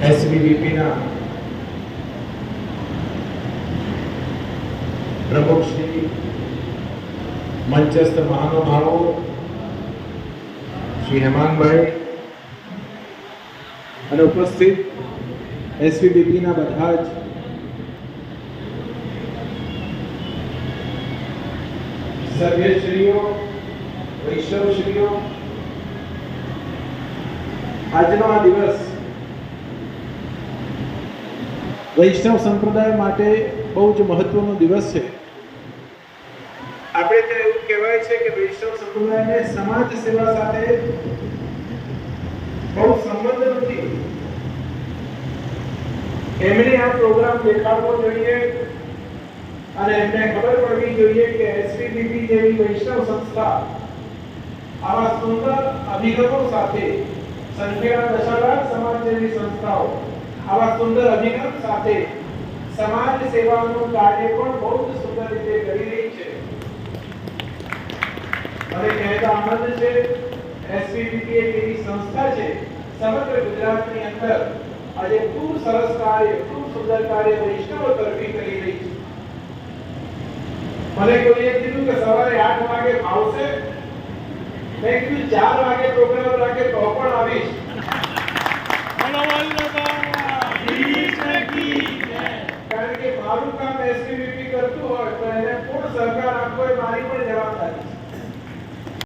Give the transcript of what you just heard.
એસવીવીપીના પ્રમુખ શ્રી, મંચસ્થ મહાનુભાવો શ્રી હેમાંગભાઈ અને ઉપસ્થિત એસવીવીપીના બધા જ સભ્યશ્રીઓ, વૈષ્ણવશ્રીઓ, આજનો આ દિવસ વૈષ્ણવ સંપ્રદાય માટે બહુ જ મહત્વનો દિવસ છે. આપણે તો એવું કહેવાય છે કે વૈષ્ણવ સંપ્રદાયને સમાજ સેવા સાથે બહુ સંબંધ નથી. એમણે આ પ્રોગ્રામ દેખાડવો જોઈએ અને એમને ખબર પડવી જોઈએ કે એસવીવીપી જેવી વૈષ્ણવ સંસ્થા આવા સુંદર અભિગમો સાથે, સંખ્યાના દશાલાખ સમાજ જેવી સંસ્થાઓ આવા સુંદર અભિગમ સાથે સમાજ સેવાનું કાર્ય પણ બહુ જ સુંદર રીતે કરી રહી છે. મને કહેતા આનંદ છે, એસવીવીપી એક એવી સંસ્થા છે સમગ્ર ગુજરાતની અંદર આજે ખૂબ સરસ કાર્ય, ખૂબ સુંદર કાર્ય વૈષ્ણવ તરફી કરી રહી છે. મને કોઈએ કીધું કે સવારે 8 વાગે આવશે, મેં કીધું 4 વાગે પ્રોગ્રામ રાખે તો પણ આવીશ. કારણ કે મારું કામ એસવીવીપી કરતું હોય તો એને પૂર્ણ સહકાર આપવો એ મારી પણ જવાબદારી છે.